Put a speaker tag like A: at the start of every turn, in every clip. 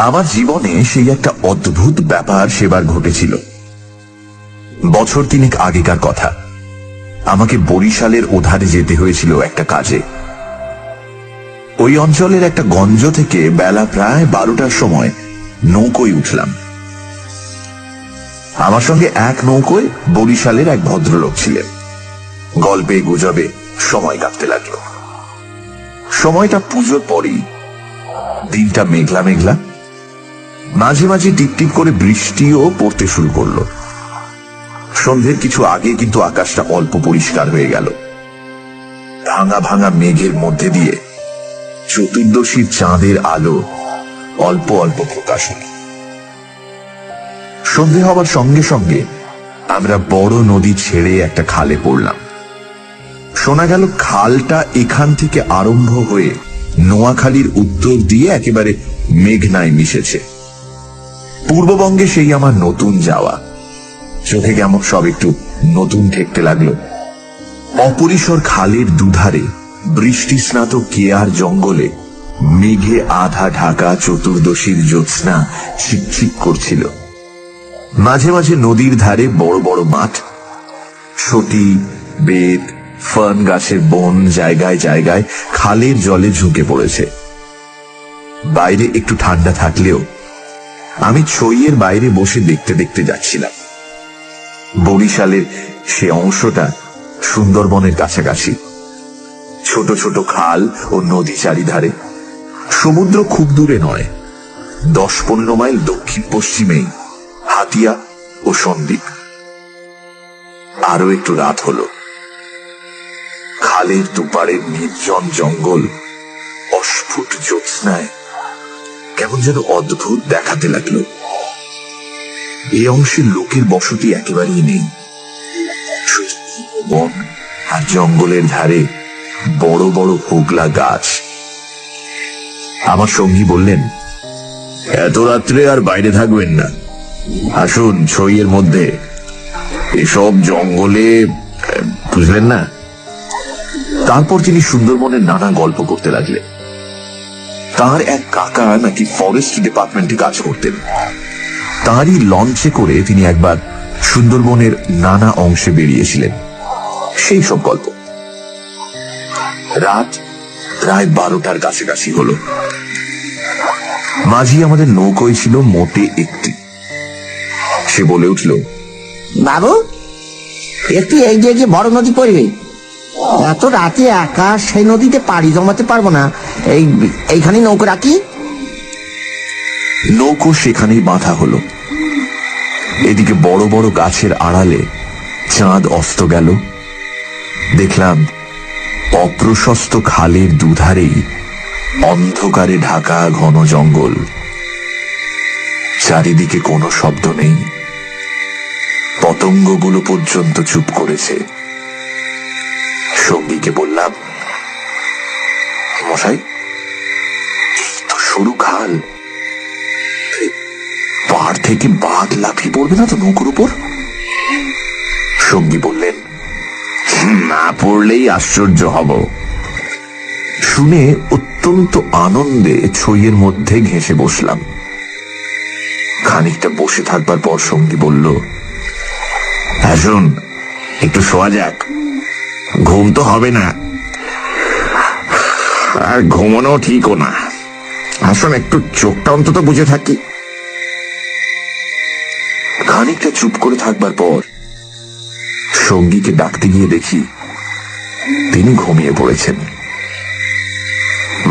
A: আমার জীবনে সেই একটা অদ্ভুত ব্যাপার সেবার ঘটেছিল। বছর তিনেক আগেকার কথা। আমাকে বরিশালের ওধারে যেতে হয়েছিল একটা কাজে। ওই অঞ্চলের একটা গঞ্জ থেকে বেলা প্রায় 12টার সময় নৌকোয় উঠলাম। আমার সঙ্গে এক নৌকোয় বরিশালের এক ভদ্রলোক ছিলেন। গল্পে গুজবে সময় কাটতে লাগলো। সময়টা পুজোর পরই। দিনটা মেঘলা মেঘলা, মাঝে মাঝে টিপটিপ করে বৃষ্টিও পড়তে শুরু করলো। সন্ধ্যের কিছু আগে কিন্তু আকাশটা অল্প পরিষ্কার হয়ে গেল। ভাঙা ভাঙা মেঘের মধ্যে দিয়ে চতুর্দশীর চাঁদের আলো অল্প অল্প প্রকাশ হল। সন্ধে হওয়ার সঙ্গে সঙ্গে আমরা বড় নদী ছেড়ে একটা খালে পড়লাম। শোনা গেল খালটা এখান থেকে আরম্ভ হয়ে নোয়াখালীর উত্তর দিয়ে একেবারে মেঘনায় মিশেছে। পূর্ববঙ্গে সেই আমার নতুন যাওয়া। চোখে কেমন সব একটু নতুন ঠেকতে লাগলো। অপরিসর খালের দুধারে বৃষ্টি স্নাত কেয়ার জঙ্গলে মেঘে আধা ঢাকা চতুর্দশীর জ্যোৎস্না ছিকছিক করছিল। মাঝে মাঝে নদীর ধারে বড় বড় মাঠ, সতী, বেত, ফার্ন গাছের বন জায়গায় জায়গায় খালের জলে ঝুঁকে পড়েছে। বাইরে একটু ঠান্ডা থাকলেও আমি ছইয়ের বাইরে বসে দেখতে দেখতে যাচ্ছিলাম। বরিশালের সে অংশটা সুন্দরবনের কাছাকাছি। ছোট ছোট খাল ও নদী চারিধারে। সমুদ্র খুব দূরে নয়, 10-15 মাইল দক্ষিণ পশ্চিমেই হাতিয়া ও সন্দ্বীপ। আরো একটু রাত হলো। খালের দুপারের নির্জন জঙ্গল অস্ফুট জ্যোৎস্নায় কেমন যেন অদ্ভুত দেখাতে লাগলো। এই অংশের লোকের বসতি একেবারেই নেই। বন আর জঙ্গলের ধারে বড় বড় হোগলা গাছ। আমার সঙ্গী বললেন, এত রাত্রে আর বাইরে থাকবেন না, আসুন ছইয়ের মধ্যে। এসব জঙ্গলে, বুঝলেন না। তারপর তিনি সুন্দরবনের নানা গল্প করতে লাগলেন। তার এক কাকা নাকি ফরেস্ট ডিপার্টমেন্টে কাজ করতেন। তারই লঞ্চে করে তিনি একবার সুন্দরবনের নানা অংশে বেরিয়েছিলেন। সেই সব গল্প। রাত প্রায় 12টার কাছাকাছি হলো। মাঝি আমাদের নৌকোয় ছিল মোটে একটি। সে বলে উঠল,
B: বাবু, একটু এগিয়ে গিয়ে বড় নদী পড়বে। এত রাতে একা সেই নদীতে পাড়ি জমাতে পারবো না। এইখানে নৌকো রাখি।
A: নৌকো সেখানেই বাঁধা হলো। এদিকে বড় বড় গাছের আড়ালে চাঁদ অস্ত গেল। দেখলাম অপ্রশস্ত খালের দুধারেই অন্ধকারে ঢাকা ঘন জঙ্গল। চারিদিকে কোনো শব্দ নেই। পতঙ্গগুলো পর্যন্ত চুপ করেছে। সঙ্গীকে বললাম, মশাই, এই তো সরু খাল, পাড় থেকে বাঘ লাফিয়ে পড়বে না তো নৌকোর উপর? সঙ্গী বললেন, না পড়লেই আশ্চর্য হব। শুনে অত্যন্ত আনন্দে ছইয়ের মধ্যে ঘেঁষে বসলাম। খানিকটা বসে থাকবার পর সঙ্গী বলল, আসুন একটু শোয়া যাক। ঘুম তো হবে না, আর ঘুমানো ঠিকও না। আসুন একটু চোখটা অন্তত বুঝে থাকি। খানিকটা চুপ করে থাকবার পর সঙ্গীকে ডাকতে গিয়ে দেখি তিনি ঘুমিয়ে পড়েছেন।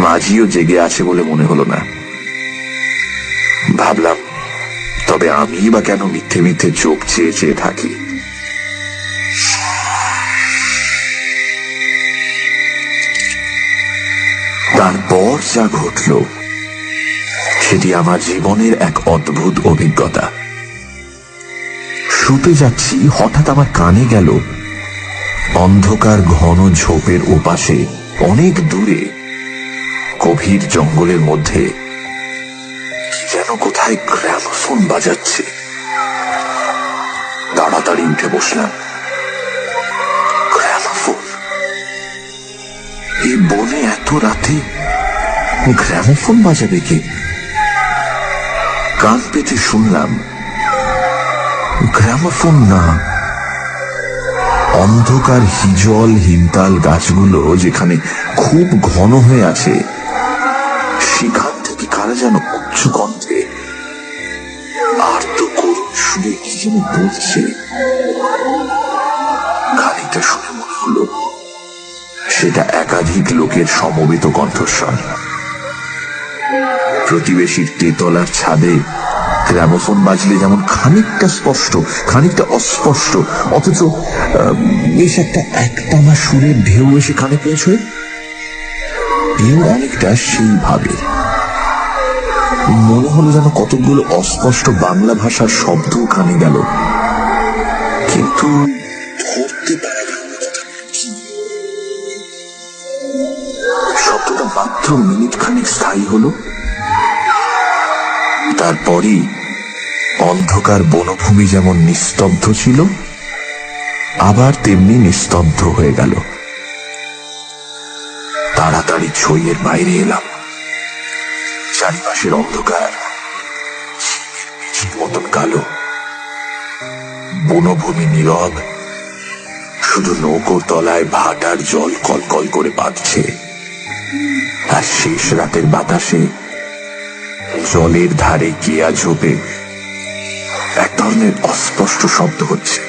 A: মাঝিও জেগে আছে বলে মনে হলো না। ভাবলাম, তবে আমি বা কেন মিথ্যে মিথ্যে চোখ চেয়ে চেয়ে থাকি। তারপর যা ঘটল সেটি আমার জীবনের এক অদ্ভুত অভিজ্ঞতা। শুতে যাচ্ছি, হঠাৎ আমার কানে গেল অন্ধকার ঘন ঝোপের ওপাশে অনেক দূরে গভীর জঙ্গলের মধ্যে কি যেন কোথায় গ্রামোফোন বাজাচ্ছে। তাড়াতাড়ি উঠে বসলাম। গ্রামোফোন! এই বনে এত রাতে গ্রামোফোন বাজাবে কে? কান পেতে শুনলাম, গ্রামোফোন না, অন্ধকার হিজল হিমতাল গাছগুলো যেখানে খুব ঘন হয়ে আছে সেখান থেকে কারা যেন উচ্চ কণ্ঠে আর্ত করুণ সুরে কি যেন বলছে। খানিকটা শুনে মনে হলো সেটা একাধিক লোকের সমবেত কণ্ঠস্বর। প্রতিবেশীর তেতলার ছাদে গ্রামোফোন বাজলে যেমন খানিকটা স্পষ্ট খানিকটা অস্পষ্ট অথচ বেশ একটা একটানা সুরের ঢেউ এসে কানে পৌঁছয়, এও অনেকটা সেইভাবে। মনে হলো যেন কতগুলো অস্পষ্ট বাংলা ভাষার শব্দ কানে গেল, কিন্তু ধরতে পারা গেল না কি। শব্দটা মাত্র মিনিট খানিক স্থায়ী হলো, তারপরই অন্ধকার বনভূমি যেমন নিস্তব্ধ ছিল আবার তেমনি নিস্তব্ধ হয়ে গেল। তাড়াতাড়ি ছইয়ের বাইরে এলাম। চারিপাশের অন্ধকার মতন কালো, বনভূমি নীরব, শুধু নৌকোর তলায় ভাটার জল কলকল করে বাঁধছে। আর শেষ রাতের বাতাসে জলের ধারে কেয়া ঝোপে এক ধরনের অস্পষ্ট শব্দ হচ্ছে।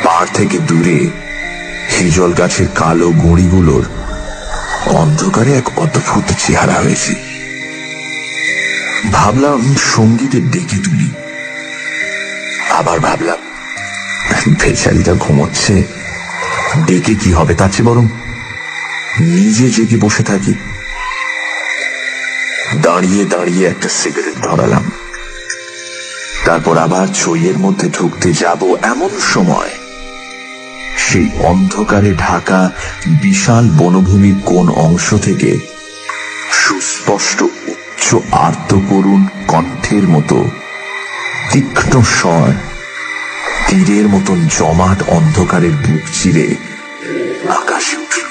A: পাড় থেকে দূরে হিজল গাছের কালো গুঁড়িগুলোর অন্ধকারে এক অদ্ভুত চেহারা হয়েছে। ভাবলাম সঙ্গীদের ডেকে তুলি, আবার ভাবলাম বেচারিটা ঘুমোচ্ছে, ডেকে কি হবে, তার চেয়ে বরং নিজে জেগে বসে থাকি। দাঁড়িয়ে দাঁড়িয়ে একটা সিগারেট ধরালাম, তারপর আবার ছইয়ের মধ্যে ঢুকতে যাব এমন সময় সেই অন্ধকারে ঢাকা বিশাল বনভূমির কোন অংশ থেকে সুস্পষ্ট উচ্চ আর্ত করুণ কণ্ঠের মতো তীক্ষ্ণ স্বর তীরের মতন জমাট অন্ধকারের বুক চিরে আকাশে উঠল।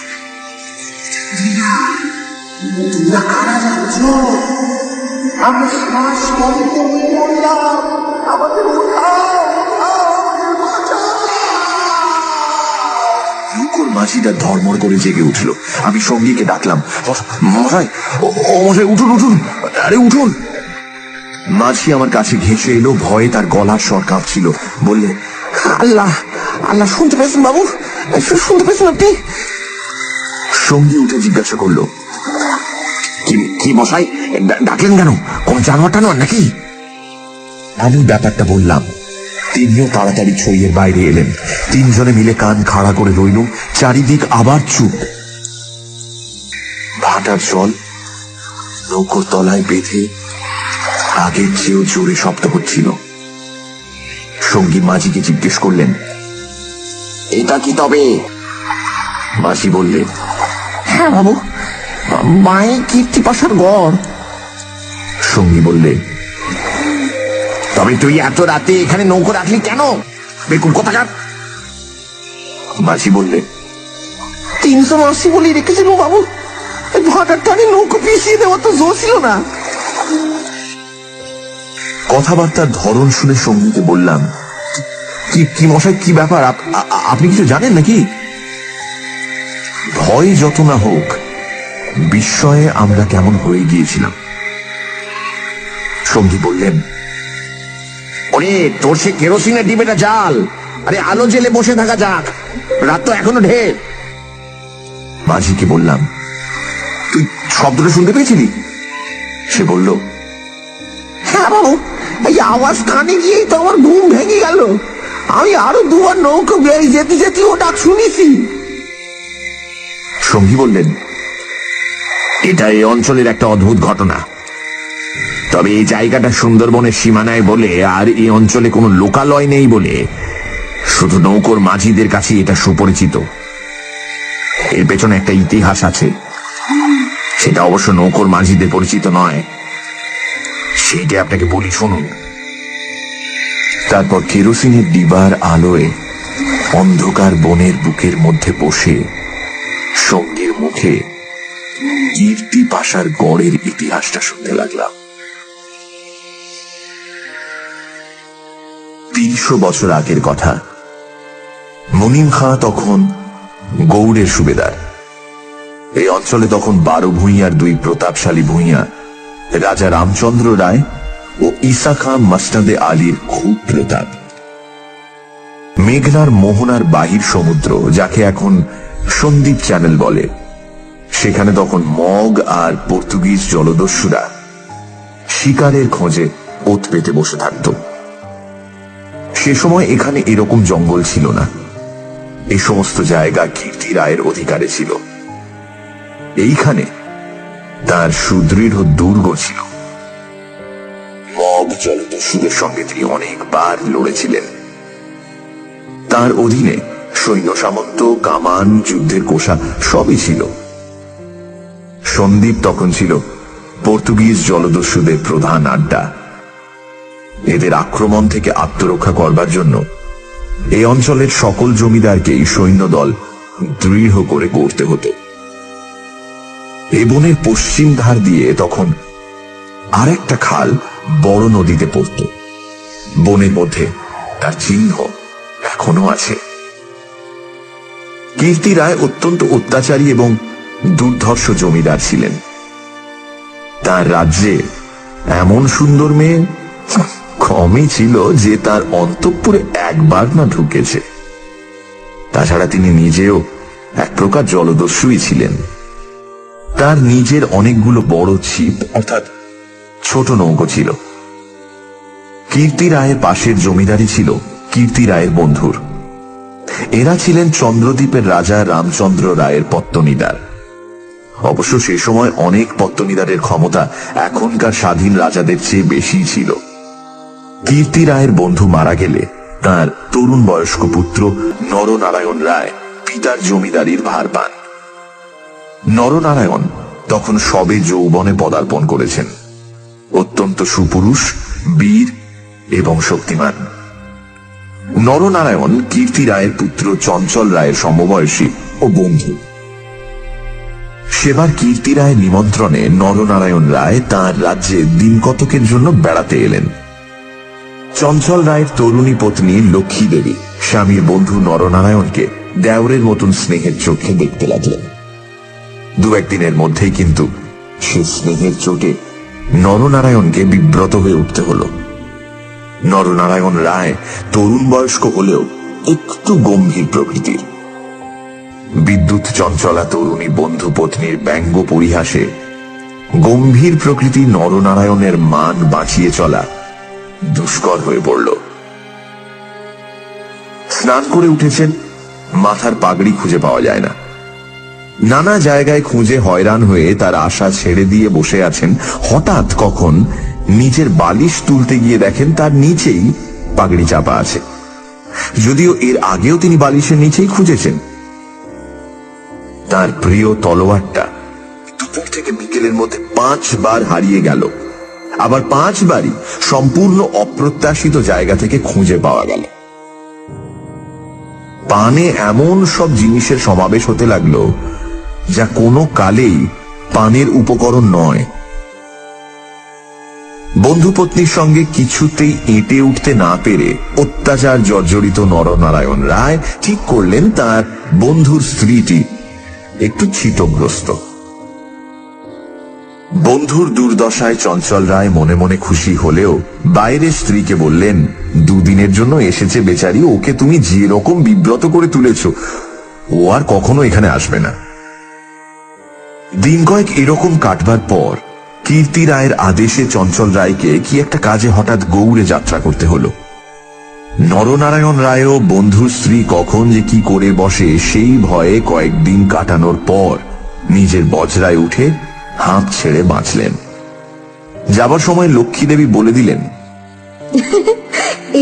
C: আমরা শ্বাস বন্ধ হয়ে পড়লাম, আমাদের
A: নৌকোর মাঝিটা ধর্মর করে জেগে উঠল। আমি সঙ্গীকে ডাকলাম, মশাই, ও মশাই, উঠুন উঠুন, আরে উঠুন। মাঝি আমার কাছে ঘেঁষে এলো, ভয়ে তার গলার স্বর কাঁপছিল। বললে,
B: আল্লাহ আল্লাহ, শুনতে পেয়েছেন বাবু? শুনতে পেয়েছেন আপনি?
A: সঙ্গী উঠে জিজ্ঞাসা করলো,
B: কি মশাই, ডাকলেন কেন? কোন জানোয়ার টানোয়ার নাকি?
A: আমি ব্যাপারটা বললাম। তিনিও তাড়াতাড়ি ছইয়ের বাইরে এলেন। তিনজনে মিলে কান খাড়া করে রইলুম। চারিদিক আবার চুপ। ভাটার জল নৌকোর তলায় বেঁধে আগের চেয়েও জোরে শব্দ হচ্ছিল। সঙ্গী মাঝিকে জিজ্ঞেস করলেন,
B: এটা কি তবে?
A: মাঝি বললে,
B: হ্যাঁ বাবু, মাই কীর্তিপাশার গড়।
A: সঙ্গী বললে,
B: তবে তুই এত রাতে এখানে নৌকো রাখলি কেন? বেকুল কোথাকার।
A: মাঝি বললে,
B: 380 বলি রেখেছিল বাবু, ভাটার টানে নৌকো পিছিয়ে দেওয়া তো জোর ছিল না।
A: কথাবার্তার ধরন শুনে সঙ্গীকে বললাম, কি মশাই, কি ব্যাপার, আপনি কিছু জানেন নাকি? ভয় যত না হোক, বিস্ময়ে আমরা কেমন হয়ে গিয়েছিলাম। সঙ্গী বললেন,
B: ওরে, তোর সে কেরোসিনের ডিবেটা জাল। আরে আলো জেলে বসে থাকা যাক, রাত তো এখনো ঢের।
A: মাঝিকে বললাম, তুই শব্দটা শুনতে পেয়েছিলি? সে বলল,
B: হ্যাঁ বাবু, এই আওয়াজ কানে গিয়েই তো আমার ঘুম ভেঙে গেল। আমি আরো দুবার নৌকো বেয়ে যেতে যেতে ও ডাক শুনেছি।
A: সঙ্গী বললেন, এটা এই অঞ্চলের একটা অদ্ভুত ঘটনা। তবে এই জায়গাটা সুন্দরবনের সীমানায় বলে আর এই অঞ্চলে কোনো লোকালয় নেই বলে শুধু নৌকোর মাঝিদের কাছে এটা সুপরিচিত। এর পেছনে একটা ইতিহাস আছে, সেটা অবশ্য নৌকোর মাঝিদের পরিচিত নয়। সেইটা আপনাকে বলি, শুনুন। তারপর কেরোসিনের ডিবার আলোয় অন্ধকার বনের বুকের মধ্যে বসে সঙ্গীর মুখে কীর্তি পাশার গড়ের ইতিহাসটা শুনতে লাগলাম। ৩০০ বছর আগের কথা। মুনিম খাঁ তখন গৌড়ের সুবেদার। এই অঞ্চলে তখন 12 ভূঁইয়ার 2 প্রতাপশালী ভূঁইয়া রাজা রামচন্দ্র রায় ও ঈসা খাঁ মসনদে আলীর খুব প্রতাপ। মেঘনার মোহনার বাহির সমুদ্র, যাকে এখন সন্দ্বীপ চ্যানেল বলে, সেখানে তখন মগ আর পর্তুগিজ জলদস্যুরা শিকারের খোঁজে ওত পেতে বসে থাকত। সে সময় এখানে এরকম জঙ্গল ছিল না। এই সমস্ত জায়গা কীর্তি রায়ের অধিকারে ছিল। এইখানে তার সুদৃঢ় দুর্গ ছিল। মগ জলদস্যুদের সঙ্গে তিনি অনেকবার লড়েছিলেন। তার অধীনে সৈন্য সামন্ত, কামান, যুদ্ধের কোষা সবই ছিল। সন্দ্বীপ তখন ছিল পর্তুগিজ জলদস্যুদের প্রধান আড্ডা। এদের আক্রমণ থেকে আত্মরক্ষা করবার জন্য এই অঞ্চলের সকল জমিদারকেই সৈন্যদল দৃঢ় করে করতে হতো। এ বনের পশ্চিম ধার দিয়ে তখন আরেকটা খাল বড় নদীতে পড়ত। বনের মধ্যে তার চিহ্ন এখনো আছে। কীর্তি রায় অত্যন্ত অত্যাচারী এবং দুর্ধর্ষ জমিদার ছিলেন। তার রাজ্যে এমন সুন্দর মেয়ে কমই ছিল যে তার অন্তঃপুরে একবার না ঢুকেছে। তাছাড়া তিনি নিজেও এক প্রকার জলদস্যুই ছিলেন। তার নিজের অনেকগুলো বড় ছিপ অর্থাৎ ছোট নৌকো ছিল। কীর্তি রায়ের পাশের জমিদারি ছিল কীর্তি রায়ের বন্ধুর। এরা ছিলেন চন্দ্রদ্বীপের রাজা রামচন্দ্র রায়ের পত্তনিদার। অবশ্য সে সময় অনেক পত্তনিদারের ক্ষমতা এখনকার স্বাধীন রাজাদের চেয়ে বেশি ছিল। কীর্তি রায়ের বন্ধু মারা গেলে তার তরুণ বয়স্ক পুত্র নরনারায়ণ রায় পিতার জমিদারির ভার পান। নরনারায়ণ তখন সবে যৌবনে পদার্পণ করেছেন। অত্যন্ত সুপুরুষ, বীর এবং শক্তিমান। নরনারায়ণ কীর্তি রায়ের পুত্র চঞ্চল রায়ের সমবয়সী ও বন্ধু। সেবার কীর্তি রায়ের নিমন্ত্রণে নরনারায়ণ রায় তাঁর রাজ্যে দিন কতকের জন্য বেড়াতে এলেন। চঞ্চল রায়ের তরুণী পত্নী লক্ষ্মী দেবী স্বামীর বন্ধু নরনারায়ণকে দেওরের মতন স্নেহের চোখে দেখতে লাগলেন। 2-1 দিনের মধ্যেই কিন্তু সে স্নেহের চোটে নরনারায়ণকে বিব্রত হয়ে উঠতে হলো। নরনারায়ণ রায় তরুণ বয়স্ক হলেও একটু গম্ভীর প্রকৃতির। বিদ্যুৎ চঞ্চলা তরুণী বন্ধু পত্নীর ব্যঙ্গ পরিহাসে গম্ভীর প্রকৃতি নরনারায়ণের মান বাঁচিয়ে চলা দুষ্কর হয়ে পড়ল। স্নান করে উঠেছেন, মাথার পাগড়ি খুঁজে পাওয়া যায় না। নানা জায়গায় খুঁজে হয়রান হয়ে তার আশা ছেড়ে দিয়ে বসে আছেন। হঠাৎ কখন নিজের বালিশ তুলতে গিয়ে দেখেন তার নিচেই পাগড়ি চাপা আছে, যদিও এর আগেও তিনি বালিশের নিচেই খুঁজেছেন। তার প্রিয় তলোয়ারটা দুপুর থেকে বিকেলের মধ্যে 5 বার হারিয়ে গেল। আবার 5 বারই সম্পূর্ণ অপ্রত্যাশিত জায়গা থেকে খুঁজে পাওয়া গেল। পানে এমন সব জিনিসের সমাবেশ হতে লাগলো যা কোনো কালেই পানের উপকরণ নয়। বন্ধু পত্নীর সঙ্গে কিছুতেই এঁটে উঠতে না পেরে অত্যাচার জর্জরিত নরনারায়ণ রায় ঠিক করলেন তার বন্ধুর স্ত্রীটি একটু ছিটগ্রস্ত। বন্ধুর দুর্দশায় চঞ্চল রায় মনে মনে খুশি হলেও বাইরের স্ত্রীকে বললেন, 2 দিনের জন্য এসেছে বেচারি, ওকে তুমি যে রকম বিব্রত করে তুলেছ ও আর কখনো এখানে আসবে না। দিন কয়েক এরকম কাটবার পর কীর্তি রায়ের আদেশে চঞ্চল রায়কে কি একটা কাজে হঠাৎ গৌড়ে যাত্রা করতে হলো। নরনারায়ণ রায়ও বন্ধুর স্ত্রী কখন যে কি করে বসে সেই ভয়ে কয়েকদিন কাটানোর পর নিজের বজরায় উঠে হাঁপ ছেড়ে বাঁচলেন। যাবার সময় লক্ষ্মী দেবী বলে দিলেন,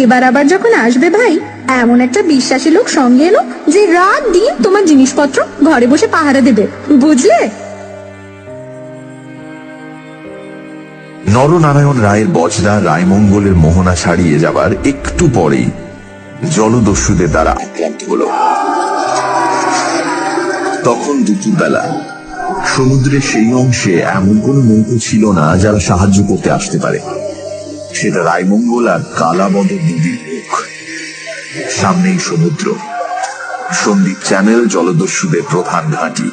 D: এবার আবার যখন আসবে ভাই, এমন একটা বিশ্বাসী লোক সঙ্গে এলো যে রাত দিন তোমার জিনিসপত্র ঘরে বসে পাহারা দেবে, বুঝলে?
A: নরনারায়ণ রায়ের বজরা রায়মঙ্গলের মোহনা ছাড়িয়ে যাবার একটু পরেই জলদস্যুদের দ্বারা আক্রান্ত হল। তখন দুপুরবেলা সমুদ্রের সেই অংশে এমন কোন নৌকো ছিল না যারা সাহায্য করতে আসতে পারে। সেটা রায়মঙ্গল আর কালাবদর নদীর মুখ। সামনেই সমুদ্র, সন্দীপ চ্যানেল জলদস্যুদের প্রধান ঘাঁটি।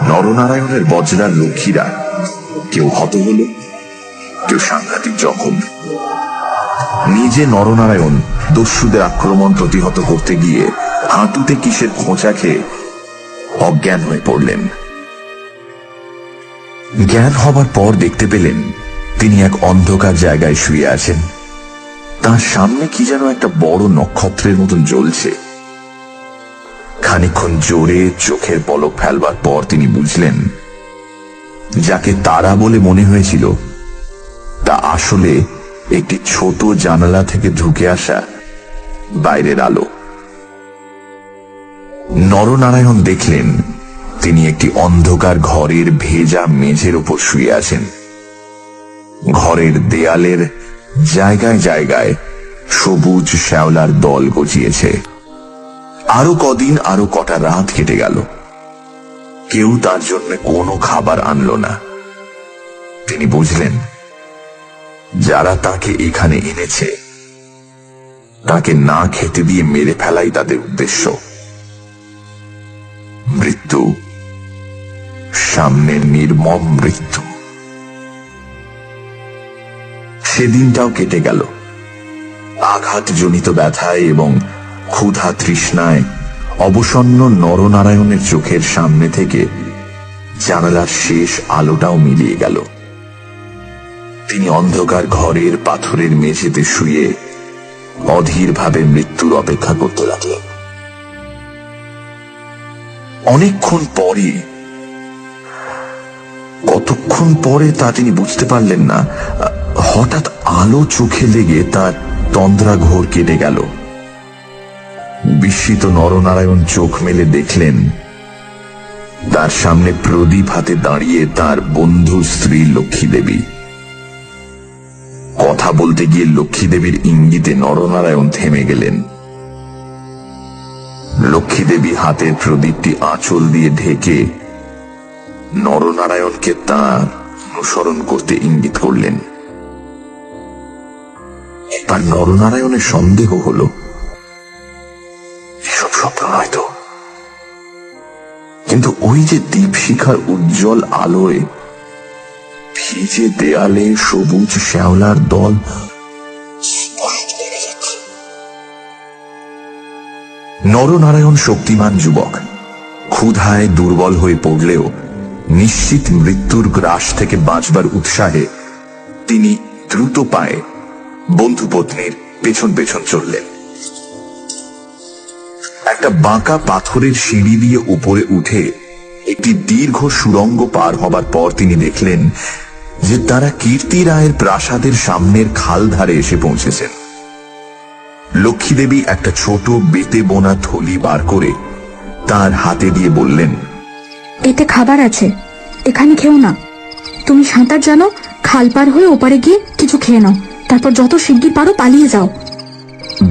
A: নরনারায়ণের বজ্রার রক্ষীরা কেউ হত হলো, কেউ সাংঘাতিক জখম। নিজে নরনারায়ণ দস্যুদের আক্রমণ প্রতিহত করতে গিয়ে হাঁটুতে কিসের খোঁচা খেয়ে অজ্ঞান হয়ে পড়লেন। জ্ঞান হবার পর দেখতে পেলেন তিনি এক অন্ধকার জায়গায় শুয়ে আছেন। তার সামনে কি যেন একটা বড় নক্ষত্রের মতন জ্বলছে। খানিকক্ষণ জোরে চোখের পলক ফেলবার পর তিনি বুঝলেন যাকে তারা বলে মনে হয়েছিল তা আসলে একটি ছোট জানালা থেকে ঢুকে আসা বাইরের আলো। নরনারায়ণ দেখলেন তিনি একটি অন্ধকার ঘরের ভেজা মেঝের উপর শুয়ে আছেন। ঘরের দেয়ালের জায়গায় জায়গায় সবুজ শ্যাওলার দল গজিয়েছে। আরো কদিন, আরো কটা রাত কেটে গেল। কেউ তার জন্য কোনো খাবার আনলো না। তিনি বুঝলেন যারা তাকে এখানে এনেছে তাকে না খেতে দিয়ে মেরে ফেলাই তাদের উদ্দেশ্য। মৃত্যু, সামনে নির্মম মৃত্যু। সেদিনটাও কেটে গেল। আঘাতজনিত ব্যথায় এবং ক্ষুধা তৃষ্ণায় অবসন্ন নরনারায়ণের চোখের সামনে থেকে জানালার শেষ আলোটাও মিলিয়ে গেল। তিনি অন্ধকার ঘরের পাথরের মেঝেতে শুয়ে অধীরভাবে মৃত্যুর অপেক্ষা করতে লাগলেন। অনেকক্ষণ পরে, কতক্ষণ পরে তা তিনি বুঝতে পারলেন না, হঠাৎ আলো চোখে লেগে তার তন্দ্রা ঘোর কেটে গেল। বিস্মিত নরনারায়ণ চোখ মেলে দেখলেন তার সামনে প্রদীপ হাতে দাঁড়িয়ে তার বন্ধু স্ত্রী লক্ষ্মী দেবী। কথা বলতে গিয়ে লক্ষ্মী দেবীর ইঙ্গিতে নরনারায়ণ থেমে গেলেন। লক্ষ্মী দেবী হাতের প্রদীপটি আঁচল দিয়ে ঢেকে নরনারায়ণকে তার অনুসরণ করতে ইঙ্গিত করলেন। এবার নরনারায়ণের সন্দেহ হলো এসব স্বপ্ন নয় তো। কিন্তু ওই যে দীপশিখার উজ্জ্বল আলোয় ভিজে দেয়ালে সবুজ শ্যাওলার দল নরনারায়ণ শক্তিমান যুবক, ক্ষুধায় দুর্বল হয়ে পড়লেও নিশ্চিত মৃত্যুর গ্রাস থেকে বাঁচবার উৎসাহে তিনি দ্রুত পায়ে বন্ধুপত্নীর পেছন পেছন চললেন। একটা বাঁকা পাথরের সিঁড়ি দিয়ে উপরে উঠে একটি দীর্ঘ সুড়ঙ্গ পার হবার পর তিনি দেখলেন যে তারা কীর্তি রায়ের প্রাসাদের সামনের খাল ধারে এসে পৌঁছেছেন। লক্ষ্মী দেবী একটা ছোট বেতে বোনা থলি বার করে তার হাতে দিয়ে বললেন,
D: এতে খাবার আছে, এখানে খেও না। তুমি সাঁতার জানো, খাল পার হয়ে ওপারে গিয়ে কিছু খেয়ে নাও, তারপর যত শিগগির পারো পালিয়ে যাও।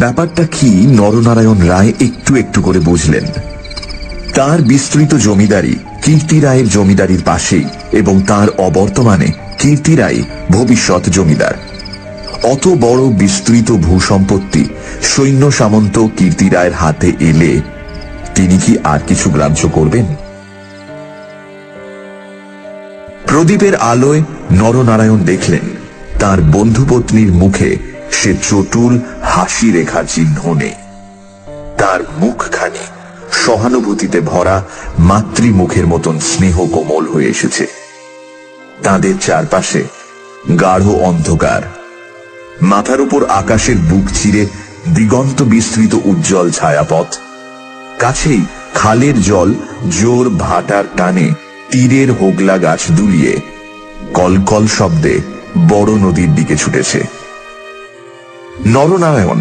A: ব্যাপারটা কি নরনারায়ণ রায় একটু একটু করে বুঝলেন। তার বিস্তৃত জমিদারি কীর্তি রায়ের জমিদারির পাশেই এবং তার অবর্তমানে কীর্তি রায় ভবিষ্যৎ জমিদার। অত বড় বিস্তৃত ভূসম্পত্তি সৈন্য সামন্ত কীর্তি রায়ের হাতে এলে তিনি কি আর কিছু গ্রাহ্য করবেন? প্রদীপের আলোয় নরনারায়ণ দেখলেন তার বন্ধুপত্নীর মুখে সে চটুল হাসি রেখার চিহ্ন নেই। তার মুখখানি সহানুভূতিতে ভরা মাতৃমুখের মতন স্নেহ কোমল হয়ে এসেছে। তাদের চারপাশে গাঢ় অন্ধকার, মাথার উপর আকাশের বুক চিরে দিগন্ত বিস্তৃত উজ্জ্বল ছায়াপথ। কাছেই খালের জল জোর ভাটার টানে তীরের হোগলা গাছ দুলিয়ে কলকল শব্দে বড় নদীর দিকে ছুটেছে। নরনারায়ণ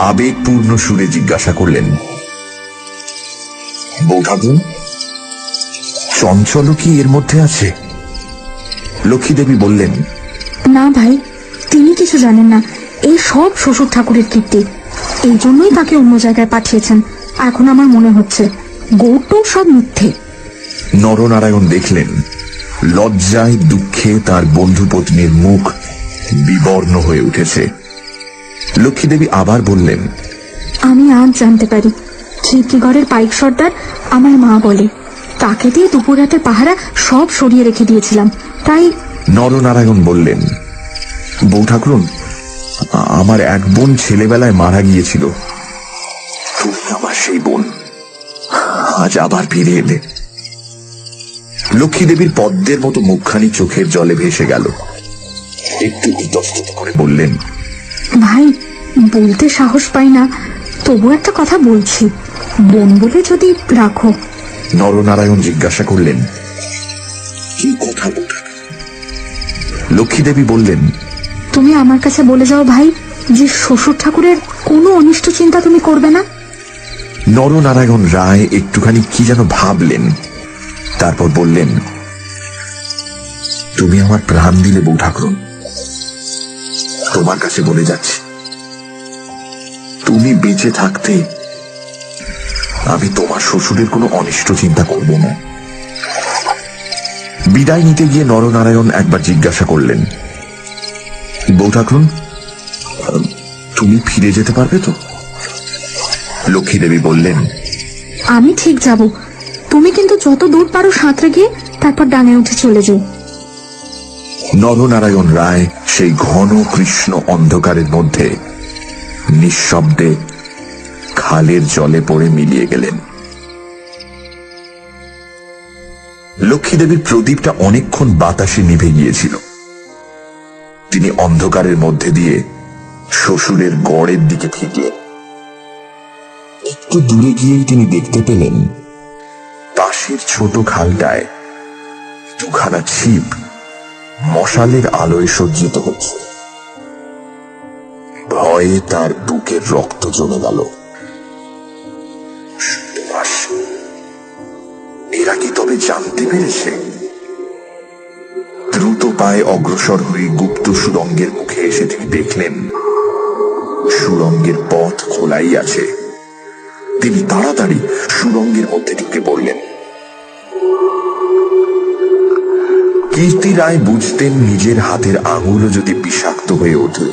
A: আবেগপূর্ণ সুরে জিজ্ঞাসা করলেন, বৌঠাকুর, চঞ্চল কি এর মধ্যে আছে? লক্ষ্মী দেবী বললেন,
D: না ভাই, তিনি কিছু জানেন না। এই সব শ্বশুর ঠাকুরের কীর্তি, এই জন্যই তাকে অন্য জায়গায় পাঠিয়েছেন। এখন আমার মনে হচ্ছে গৌট সব মিথ্যে।
A: নরনারায়ণ দেখলেন লজ্জায় দুঃখে তার বন্ধু পত্নীর মুখ বিবর্ণ হয়ে উঠেছে। লক্ষ্মীদেবী আবার বললেন,
D: আমি আজ জানতে পারি কীর্তিগড়ের পাইক সর্দার আমার মা বলে, তাকে দিয়ে দুপুর রাতের পাহারা সব সরিয়ে রেখে দিয়েছিলাম, তাই।
A: নরনারায়ণ বললেন, বউ ঠাকুরন, আমার এক বোন ছেলেবেলায় মারা গিয়েছিল, তুমি আমার সেই বোন, আজ আবার ফিরে এলে। লক্ষ্মীদেবীর পদ্মের মতো মুখখানি চোখের জলে ভেসে গেল। একটু ইতস্তত করে বললেন,
D: ভাই, বলতে সাহস পাই না, তবু একটা কথা বলছি, বোন বলে যদি রাখো।
A: নরনারায়ণ জিজ্ঞাসা করলেন, কি কথা বউ ঠাকুরন? লক্ষ্মীদেবী বললেন,
D: তুমি আমার কাছে বলে যাও ভাই যে শ্বশুর ঠাকুরের কোনো অনিষ্ট চিন্তা তুমি করবে না।
A: নরনারায়ণ রায় একটুখানি কি যেন ভাবলেন, তারপর বললেন, তুমি আমার প্রাণ দিলে বউ ঠাকুরন, তোমার কাছে বলে যাচ্ছি, তুমি বেঁচে থাকতে আমি তোমার শ্বশুরের কোনো অনিষ্ট চিন্তা করব না। বিদায় নিতে গিয়ে নরনারায়ণ একবার জিজ্ঞাসা করলেন, বউ ঠাকুরন, তুমি ফিরে যেতে পারবে তো? লক্ষ্মীদেবী বললেন,
D: আমি ঠিক যাব, তুমি কিন্তু যত দূর পারো সাঁতরে গিয়ে তারপর ডাঙে উঠে চলে যাও।
A: নরনারায়ণ রায় সেই ঘন কৃষ্ণ অন্ধকারের মধ্যে নিঃশব্দে খালের জলে পড়ে মিলিয়ে গেলেন। লক্ষ্মীদেবীর প্রদীপটা অনেকক্ষণ বাতাসে নিভে গিয়েছিল। তিনি অন্ধকারের মধ্যে দিয়ে শ্বশুরের গড়ের দিকে ফিরলেন। একটু দূরে গিয়েই তিনি দেখতে পেলেন পাশের ছোট খালটায় দুখানা ছিপ মশালের আলোয় সজ্জিত হচ্ছে। ভয়ে তার বুকের রক্ত জমে গেল। এরা কি তবে জানতে পেরেছে? দ্রুত পায়ে অগ্রসর হয়ে গুপ্ত সুড়ঙ্গের মুখে এসে তিনি দেখলেন সুড়ঙ্গের পথ খোলাই আছে। তিনি তাড়াতাড়ি সুড়ঙ্গের মধ্যে ঢুকে পড়লেন। কীর্তি রায় বুঝতেন নিজের হাতের আঙুলও যদি বিষাক্ত হয়ে ওঠে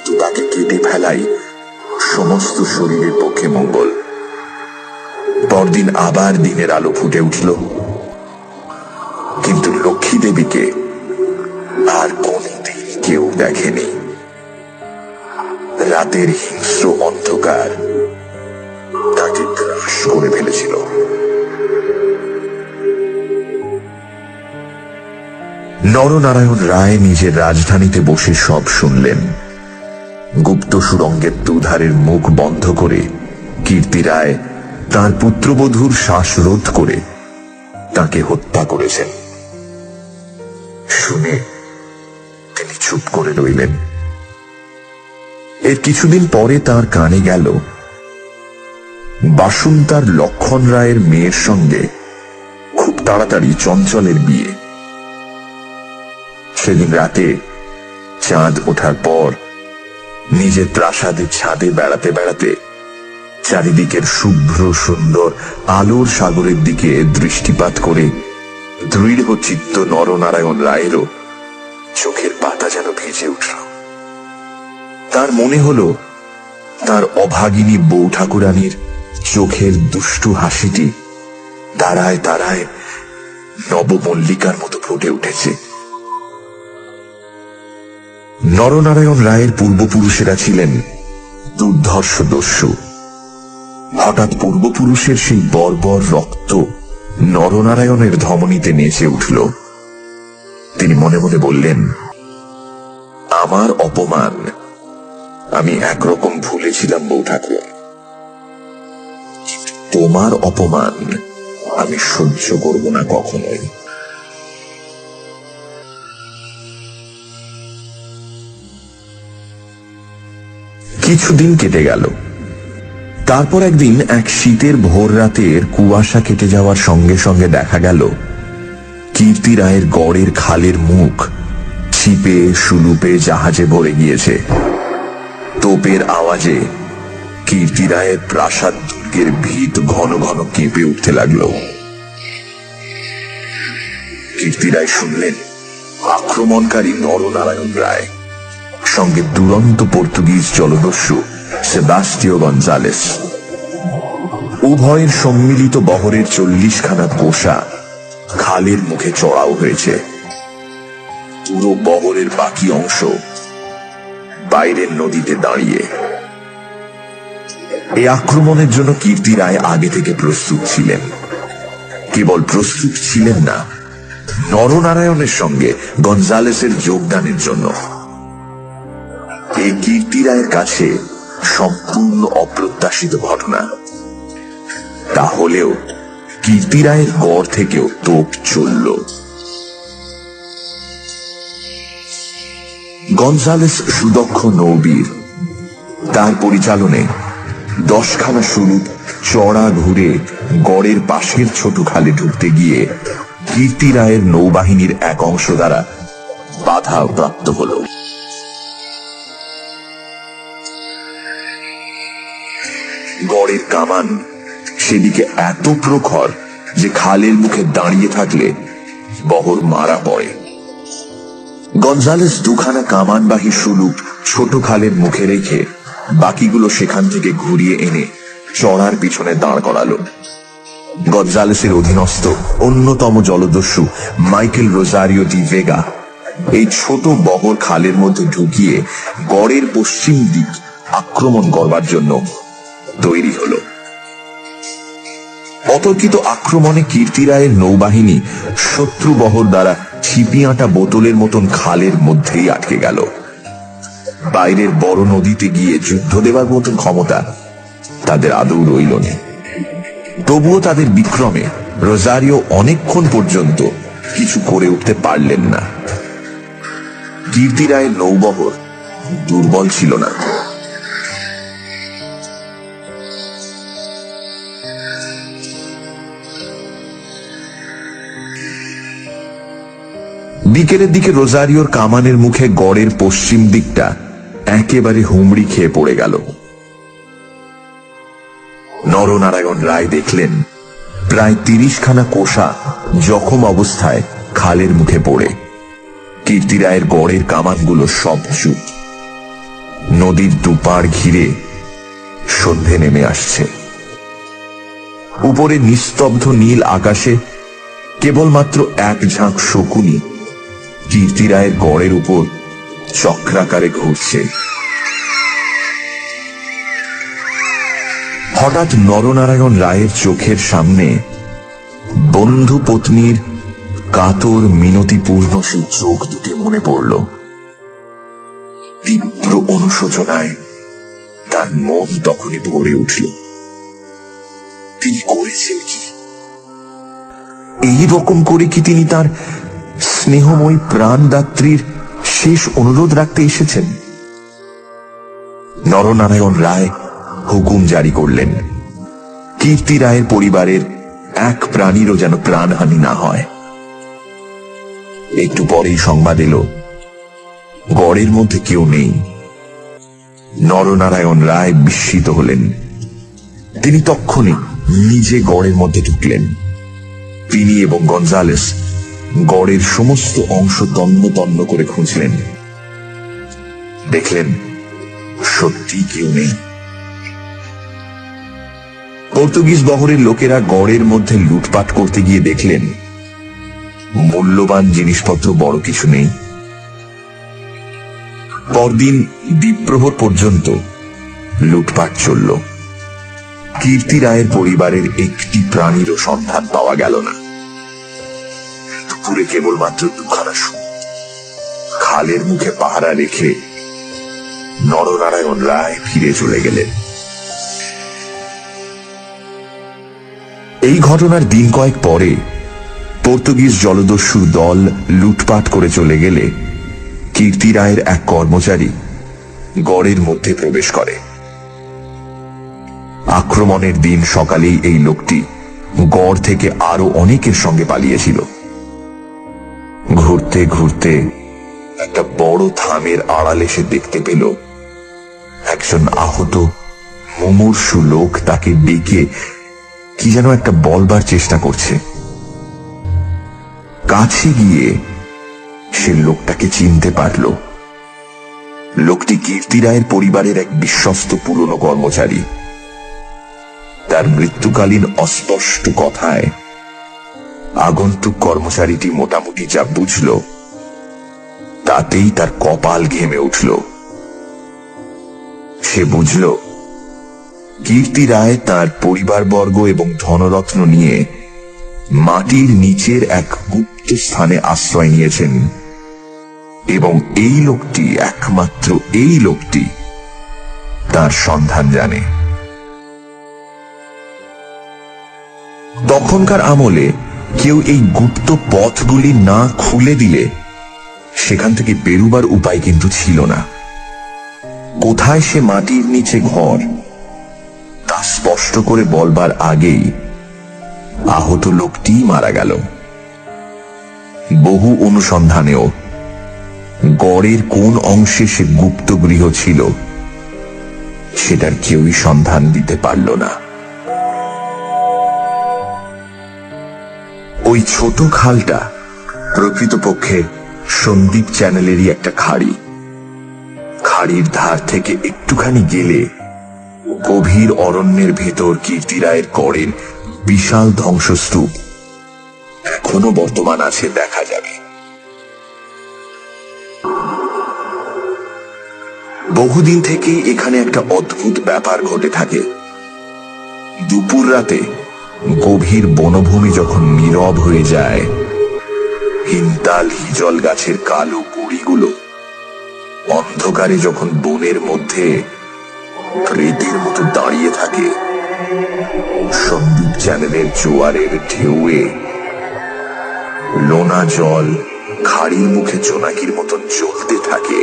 A: তো তাকে কেটে ফেলাই সমস্ত শরীরের পক্ষে মঙ্গল। পরদিন আবার দিনের আলো ফুটে উঠল, কিন্তু লক্ষ্মী দেবীকে আর কোনদিন কেউ দেখেনি। রাতের হিংস্র অন্ধকার তাকে গ্রাস করে ফেলেছিল। নরনারায়ণ রায় নিজের রাজধানীতে বসে সব শুনলেন। গুপ্ত সুড়ঙ্গের দুধারের মুখ বন্ধ করে কীর্তি রায় তার পুত্রবধূর শ্বাসরোধ করে তাকে হত্যা করেছেন। শুনে তিনি চুপ করে রইলেন। এর কিছুদিন পরে তার কানে গেল বাসুন্তার লক্ষণ রায়ের মেয়ের সঙ্গে খুব তাড়াতাড়ি চঞ্চলের বিয়ে। সেদিন রাতে চাঁদ ওঠার পর নিজের প্রাসাদের ছাদে বেড়াতে বেড়াতে চারিদিকের শুভ্র সুন্দর আলোর সাগরের দিকে দৃষ্টিপাত করে দৃঢ় চিত্ত নরনারায়ণ রায়েরও চোখের পাতা যেন ভিজে উঠল। তার মনে হলো তার অভাগিনী বউ ঠাকুরানীর চোখের দুষ্টু হাসিটি তারায় তারায় নবমল্লিকার মতো ফুটে উঠেছে। নরনারায়ণ রায়ের পূর্বপুরুষেরা ছিলেন দুর্ধর্ষ দস্যু। হঠাৎ পূর্বপুরুষের সেই বর্বর রক্ত নরনারায়ণের ধমনীতে নেচে উঠল। তিনি মনে মনে বললেন, আমার অপমান আমি একরকম ভুলেছিলাম বউ ঠাকুর, তোমার অপমান আমি সহ্য করব না কখনোই। কিছুদিন কেটে গেল। তারপর একদিন এক শীতের ভোর রাতের কুয়াশা কেটে যাওয়ার সঙ্গে সঙ্গে দেখা গেল কীর্তি রায়ের গড়ের খালের মুখ ছিপে সুলুপে জাহাজে ভরে গিয়েছে। তোপের আওয়াজে কীর্তি রায়ের প্রাসাদ দুর্গের ভিত ঘন ঘন কেঁপে উঠতে লাগলো। কীর্তি রায় শুনলেন আক্রমণকারী নরনারায়ণ রায় সঙ্গে দুরন্ত পর্তুগিজ জলদস্যু সেবাস্টিও গঞ্জালেস। উভয়ের সম্মিলিত বহরের 40খানা কোষা খালের মুখে চড়াও হয়েছে। পুরো বহরের বাকি অংশ বাইরের নদীতে দাঁড়িয়ে। এই আক্রমণের জন্য কীর্তি রায় আগে থেকে প্রস্তুত ছিলেন। কেবল প্রস্তুত ছিলেন না, নরনারায়ণের সঙ্গে গঞ্জালেসের যোগদানের জন্য। এই কীর্তি রায়ের কাছে সম্পূর্ণ অপ্রত্যাশিত ঘটনা। তাহলেও কীর্তি রায়ের গড় থেকেও তোপ চলল। গঞ্জালেস সুদক্ষ নৌবীর। তার পরিচালনে 10খানা সুরুত চড়া ঘুরে গড়ের পাশের ছোট খালে ঢুকতে গিয়ে কীর্তি রায়ের নৌবাহিনীর এক অংশ দ্বারা বাধা প্রাপ্ত হল। গড়ের কামান সেদিকে এত প্রখর যে খালের মুখে দাঁড়িয়ে থাকলে বহর মারা পড়ে। গঞ্জালেস 2খানা কামানবাহী সুলুক ছোট খালের মুখে রেখে বাকিগুলো সেখান থেকে ঘুরিয়ে এনে চড়ার পিছনে দাঁড় করালো। গঞ্জালেসের অধীনস্থ অন্যতম জলদস্যু মাইকেল রোজারিও ডি ভেগা এই ছোট বহর খালের মধ্যে ঢুকিয়ে গড়ের পশ্চিম দিক আক্রমণ করবার জন্য তৈরি হল। অতর্কিত আক্রমণে কীর্তি রায়ের নৌবাহিনী শত্রু বহর দ্বারা ছিপি আঁটা বোতলের মতন খালের মধ্যেই আটকে গেল। বাইরের বড় নদীতে গিয়ে যুদ্ধ দেবার মতন ক্ষমতা তাদের আদৌ রইল না। তবুও তাদের বিক্রমে রোজারিও অনেকক্ষণ পর্যন্ত কিছু করে উঠতে পারলেন না। কীর্তি রায়ের নৌবহর দুর্বল ছিল না। বিকেলের দিকে রোজারিওর কামানের মুখে গড়ের পশ্চিম দিকটা একেবারে হুমড়ি খেয়ে পড়ে গেল। নরনারায়ণ রায় দেখলেন প্রায় 30খানা কোষা জখম অবস্থায় খালের মুখে পড়ে। কীর্তি রায়ের গড়ের কামানগুলো সব চুপ। নদীর দুপাড় ঘিরে সন্ধে নেমে আসছে। উপরে নিস্তব্ধ নীল আকাশে কেবলমাত্র এক ঝাঁক শকুনি কীর্তি রায়ের গড়ের উপর চক্রাকারে ঘুরছে। হঠাৎ নরনারায়ণ রায়ের চোখের সামনে বন্ধু পত্নীর কাতর মিনতিপূর্ণ সেই চোখ দুটি মনে পড়ল। তীব্র অনুশোচনায় তার মন তখনই ভরে উঠল। তিনি করেছেন কি? এই রকম করে কি তিনি তার স্নেহময়ী প্রাণদাত্রীর শেষ অনুরোধ রাখতে এসেছেন? নরনারায়ণ রায় হুকুম জারি করলেন, কীর্তি রায়ের পরিবারের এক প্রাণীরও যেন প্রাণহানি না হয়। একটু পরেই সংবাদ এলো গড়ের মধ্যে কেউ নেই। নরনারায়ণ রায় বিস্মিত হলেন। তিনি তক্ষণি নিজে গড়ের মধ্যে ঢুকলেন। তিনি এবং গঞ্জালেস গড়ের সমস্ত অংশ তন্ন তন্ন করে খুঁজলেন। দেখলেন সত্যি কেউ নেই। পর্তুগিজ বহরের লোকেরা গড়ের মধ্যে লুটপাট করতে গিয়ে দেখলেন মূল্যবান জিনিসপত্র বড় কিছু নেই। পরদিন দ্বীপ্রহর পর্যন্ত লুটপাট চলল। কীর্তি রায়ের পরিবারের একটি প্রাণীরও সন্ধান পাওয়া গেল না। দুপুরে কেবলমাত্র 2খানা খালের মুখে পাহারা রেখে নরনারায়ণ রায় ফিরে চলে গেলেন। এই ঘটনার দিন কয়েক পরে পর্তুগিজ জলদস্যুর দল লুটপাট করে চলে গেলে কীর্তি রায়ের এক কর্মচারী গড়ের মধ্যে প্রবেশ করে। আক্রমণের দিন সকালেই এই লোকটি গড় থেকে আরো অনেকের সঙ্গে পালিয়েছিল। ঘুরতে ঘুরতে একটা বড় থামের আড়ালে সে দেখতে পেল একজন আহত মুমূর্ষু লোক তাকে ডেকে কি যেন একটা বলবার চেষ্টা করছে। কাছে গিয়ে সে লোকটাকে চিনতে পারল। লোকটি কীর্তি রায়ের পরিবারের এক বিশ্বস্ত পুরনো কর্মচারী। তার মৃত্যুকালীন অস্পষ্ট কথায় আগন্তুক কর্মচারীটি মোটামুটি যা বুঝল তাতেই তার কপাল ঘেমে উঠল। সে বুঝল কীর্তি রায় তার পরিবারবর্গ এবং ধনরত্ন নিয়ে মাটির নিচের এক গুপ্ত স্থানে আশ্রয় নিয়েছেন এবং এই লোকটি, একমাত্র এই লোকটি তার সন্ধান জানে। তখনকার আমলে কেউ এই গুপ্ত পথগুলি না খুলে দিলে সেখান থেকে বেরুবার উপায় কিন্তু ছিল না। কোথায় সে মাটির নিচে ঘর তা স্পষ্ট করে বলবার আগেই আহত লোকটি মারা গেল। বহু অনুসন্ধানেও গড়ের কোন অংশে সে গুপ্ত গৃহ ছিল সেটার কেউই সন্ধান দিতে পারল না। ওই ছোট খালটা প্রকৃতপক্ষে সন্দীপ চ্যানেলেরই একটা খাড়ি। খাড়ির ধার থেকে একটুখানি গেলে গভীর অরণ্যের ভেতর কীর্তি রায়ের গড়ের বিশাল ধ্বংসস্তূপ এখনো বর্তমান আছে, দেখা যাবে। বহুদিন থেকেই এখানে একটা অদ্ভুত ব্যাপার ঘটে থাকে। দুপুর রাতে গভীর বনভূমি যখন নীরব হয়ে যায়, হিনতাল হিজল গাছের কালো গুড়িগুলো অন্ধকারে যখন বনের মধ্যে প্রেতের মতো দাঁড়িয়ে থাকে, সন্দীপ চ্যানেলের জোয়ারের ঢেউয়ে লোনা জল খাড়ির মুখে জোনাকির মতন জ্বলতে থাকে,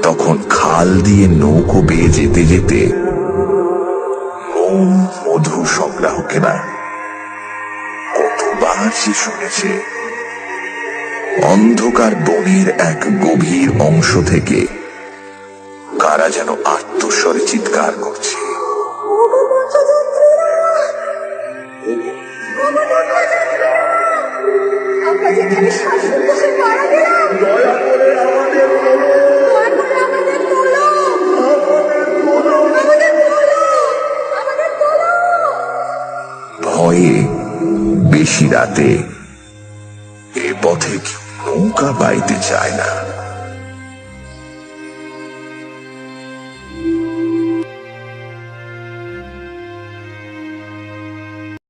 A: তখন খাল দিয়ে নৌকো বেয়ে যেতে যেতে মোম মধু সংগ্রাহকেরা কতবার সে শুনেছে অন্ধকার বনের এক গভীর অংশ থেকে কারা যেন আত্মস্বরে চিৎকার করছে।
C: আমরা যেখানে শাসন বসে মারা গেলাম, দয়া করে আমাদের তোলো, দয়া করে আমাদের তোলো, আমাদের তোলো, আমাদের তোলো।
A: ভয়ে বেশি রাতে এ পথে কেউ নৌকা বাইতে চায় না।